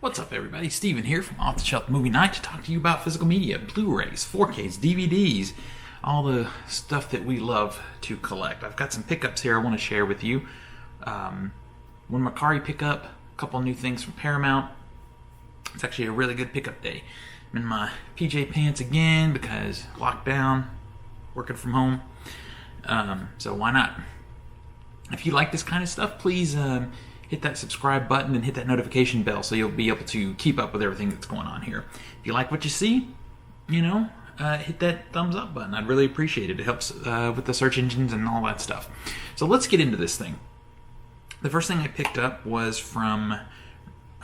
What's up, everybody? Steven here from Off the Shelf Movie Night to talk to you about physical media, Blu-rays, 4Ks, DVDs, all the stuff that we love to collect. I've got some pickups here I want to share with you. One Mercari pickup, a couple new things from Paramount. It's actually a really good pickup day. I'm in my PJ pants again because lockdown, working from home. So why not? If you like this kind of stuff, please hit that subscribe button and hit that notification bell so you'll be able to keep up with everything that's going on here. If you like what you see, hit that thumbs up button. I'd really appreciate it. It helps with the search engines and all that stuff. So let's get into this thing. The first thing I picked up was from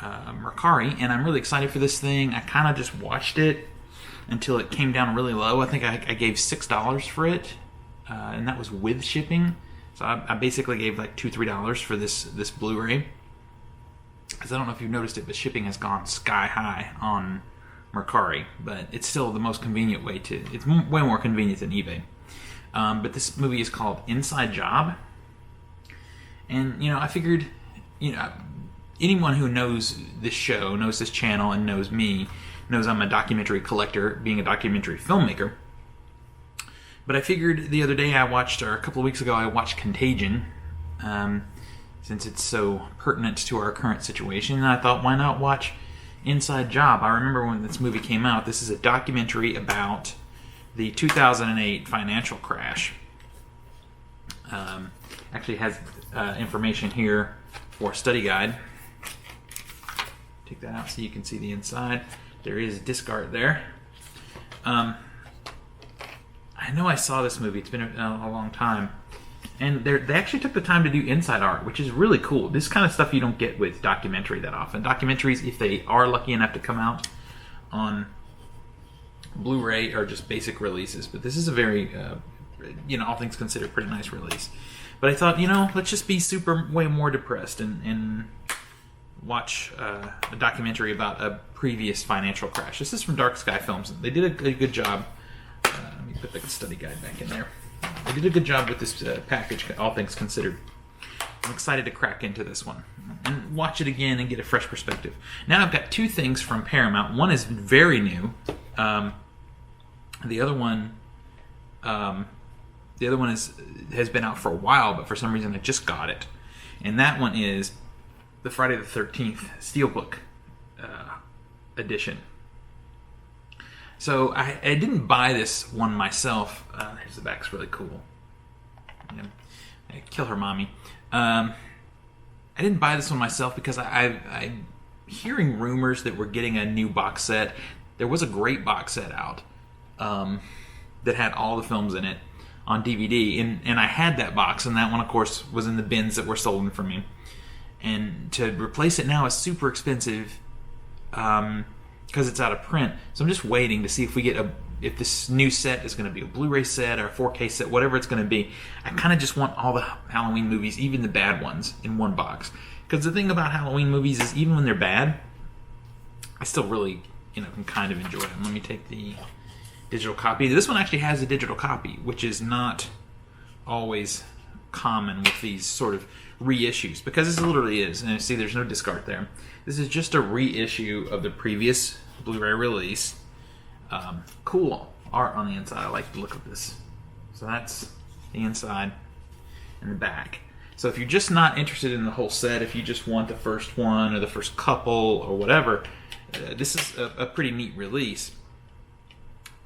Mercari, and I'm really excited for this thing. I kind of just watched it until it came down really low. I think I gave $6 for it, and that was with shipping. So I basically gave like $2-3 for this Blu-ray. Because I don't know if you've noticed it, but shipping has gone sky high on Mercari. But it's still the most convenient way to... It's way more convenient than eBay. But this movie is called Inside Job. And, I figured, anyone who knows this show, knows this channel, and knows me, knows I'm a documentary collector, being a documentary filmmaker. But I figured the other day a couple of weeks ago, I watched Contagion, since it's so pertinent to our current situation. And I thought, why not watch Inside Job? I remember when this movie came out. This is a documentary about the 2008 financial crash. Actually has information here for a study guide. Take that out so you can see the inside. There is disc art there. I know I saw this movie. It's been a long time. And they actually took the time to do inside art, which is really cool. This kind of stuff you don't get with documentary that often. Documentaries, if they are lucky enough to come out on Blu-ray, are just basic releases. But this is a very, all things considered, pretty nice release. But I thought, let's just be way more depressed and watch a documentary about a previous financial crash. This is from Dark Sky Films. They did a good job. Let me put the study guide back in there. They did a good job with this package, all things considered. I'm excited to crack into this one and watch it again and get a fresh perspective. Now I've got two things from Paramount. One is very new. The other one has been out for a while, but for some reason I just got it. And that one is the Friday the 13th Steelbook edition. So I didn't buy this one myself. Here's the back's really cool. Kill her, mommy. I didn't buy this one myself because I'm hearing rumors that we're getting a new box set. There was a great box set out that had all the films in it on DVD, and I had that box, and that one, of course, was in the bins that were stolen from me. And to replace it now is super expensive. Because it's out of print. So I'm just waiting to see if we get if this new set is going to be a Blu-ray set or a 4K set, whatever it's going to be. I kind of just want all the Halloween movies, even the bad ones, in one box. Because the thing about Halloween movies is even when they're bad, I still really, can kind of enjoy them. Let me take the digital copy. This one actually has a digital copy, which is not always common with these sort of reissues, because this literally is, and you see there's no disc art there. This is just a reissue of the previous Blu-ray release. Cool art on the inside. I like the look of this. So that's the inside and the back. So if you're just not interested in the whole set, if you just want the first one or the first couple or whatever, this is a pretty neat release.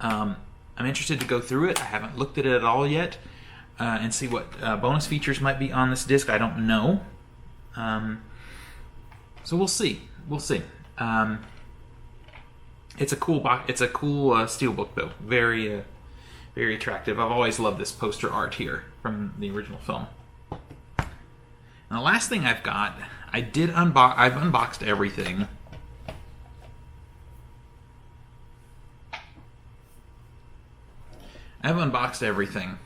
I'm interested to go through it. I haven't looked at it at all yet. And see what bonus features might be on this disc. I don't know. So we'll see. It's a cool box. It's a cool steelbook, though. Very, very attractive. I've always loved this poster art here from the original film. And the last thing I've got, I've unboxed everything. I've unboxed everything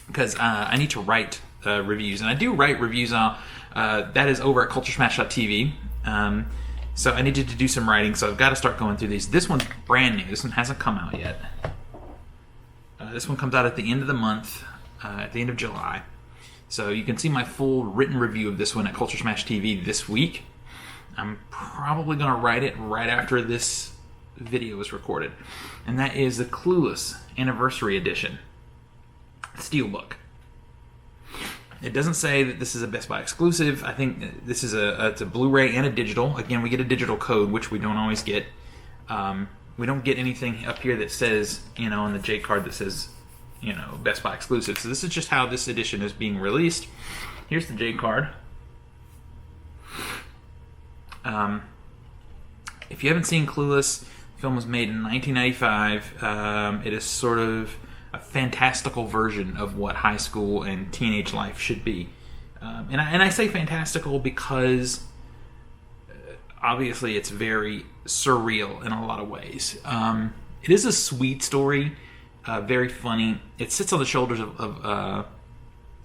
because I need to write reviews, and I do write reviews on that is over at CULTURESMASH.tv. So I needed to do some writing, so I've got to start going through these. This one's brand new. This one hasn't come out yet. This one comes out at the end of the month, at the end of July. So you can see my full written review of this one at CULTURESMASH.tv this week. I'm probably going to write it right after this video is recorded. And that is the Clueless Anniversary Edition Steelbook. It doesn't say that this is a Best Buy exclusive. I think this is it's a Blu-ray and a digital. Again, we get a digital code, which we don't always get. We don't get anything up here that says, on the J card that says, Best Buy exclusive. So this is just how this edition is being released. Here's the J card. If you haven't seen Clueless, the film was made in 1995. It is sort of a fantastical version of what high school and teenage life should be. And I say fantastical because obviously it's very surreal in a lot of ways. It is a sweet story, very funny. It sits on the shoulders of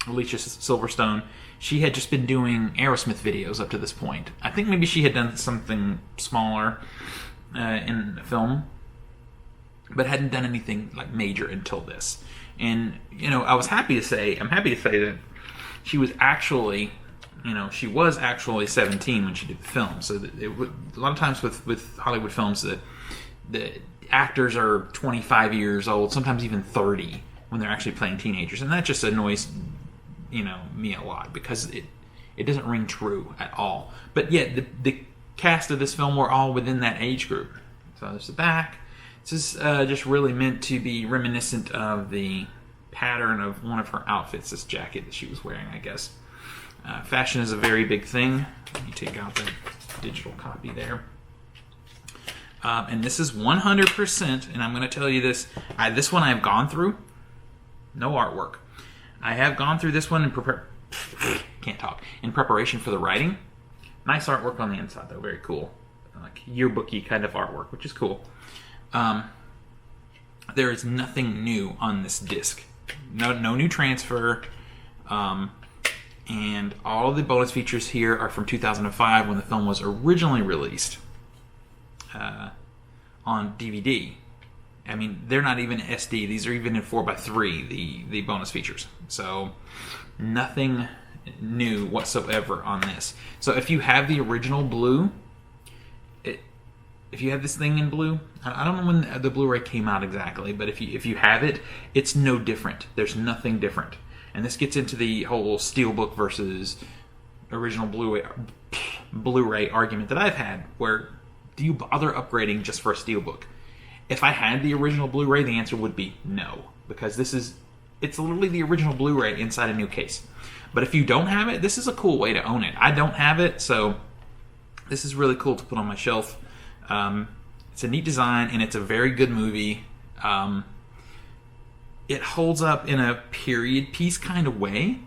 Alicia Silverstone. She had just been doing Aerosmith videos up to this point. I think maybe she had done something smaller in the film, but hadn't done anything like major until this. And I'm happy to say that she was actually 17 when she did the film. So that a lot of times with Hollywood films, the actors are 25 years old, sometimes even 30 when they're actually playing teenagers, and that just annoys me a lot because it doesn't ring true at all. But yet the cast of this film were all within that age group. So there's the back. This is just really meant to be reminiscent of the pattern of one of her outfits, this jacket that she was wearing, I guess. Fashion is a very big thing. Let me take out the digital copy there. And this is 100%, and I'm going to tell you this. This one I've gone through. No artwork. I have gone through this one in preparation for the writing. Nice artwork on the inside, though. Very cool. Like yearbooky kind of artwork, which is cool. There is nothing new on this disc. No new transfer. And all the bonus features here are from 2005 when the film was originally released on DVD. I mean, they're not even SD. These are even in 4x3, the bonus features. So nothing new whatsoever on this. So if you have the original blue, if you have this thing in blue, I don't know when the Blu-ray came out exactly, but if you have it, it's no different. There's nothing different. And this gets into the whole Steelbook versus original Blu-ray argument that I've had, where do you bother upgrading just for a Steelbook? If I had the original Blu-ray, the answer would be no, because it's literally the original Blu-ray inside a new case. But if you don't have it, this is a cool way to own it. I don't have it, so this is really cool to put on my shelf. It's a neat design, and it's a very good movie. It holds up in a period piece kind of way,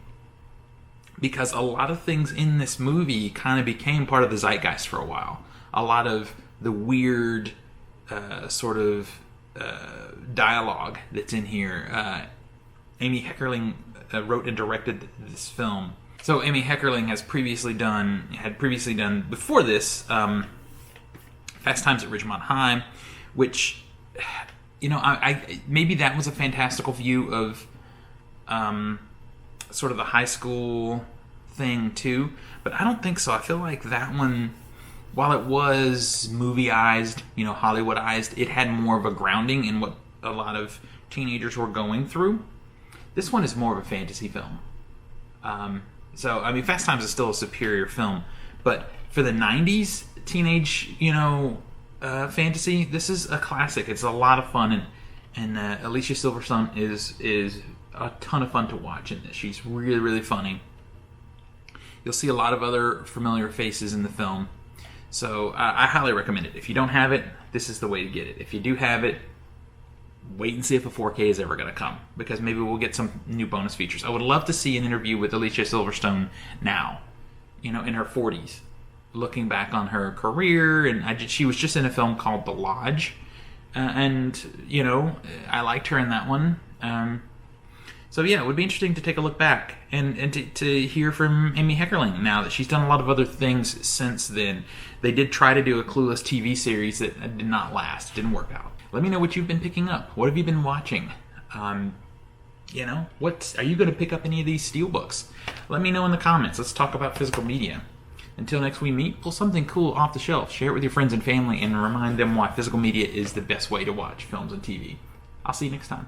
because a lot of things in this movie kind of became part of the zeitgeist for a while. A lot of the weird sort of dialogue that's in here. Amy Heckerling wrote and directed this film. So Amy Heckerling had previously done before this Fast Times at Ridgemont High, which I maybe that was a fantastical view of sort of the high school thing too, but I don't think so. I feel like that one, while it was movieized, Hollywoodized, it had more of a grounding in what a lot of teenagers were going through. This one is more of a fantasy film. So, I mean, Fast Times is still a superior film, but for the 90s teenage, fantasy, this is a classic. It's a lot of fun, and Alicia Silverstone is a ton of fun to watch in this. She's really, really funny. You'll see a lot of other familiar faces in the film. So I highly recommend it. If you don't have it, this is the way to get it. If you do have it, wait and see if a 4K is ever going to come, because maybe we'll get some new bonus features. I would love to see an interview with Alicia Silverstone now, in her 40s, looking back on her career. And she was just in a film called The Lodge, and I liked her in that one. So yeah, it would be interesting to take a look back and to hear from Amy Heckerling now that she's done a lot of other things since then. They did try to do a Clueless TV series that did not last. It didn't work out. Let me know what you've been picking up. What have you been watching? What are you going to pick up any of these steelbooks? Let me know in the comments. Let's talk about physical media. Until next we meet, pull something cool off the shelf, share it with your friends and family, and remind them why physical media is the best way to watch films and TV. I'll see you next time.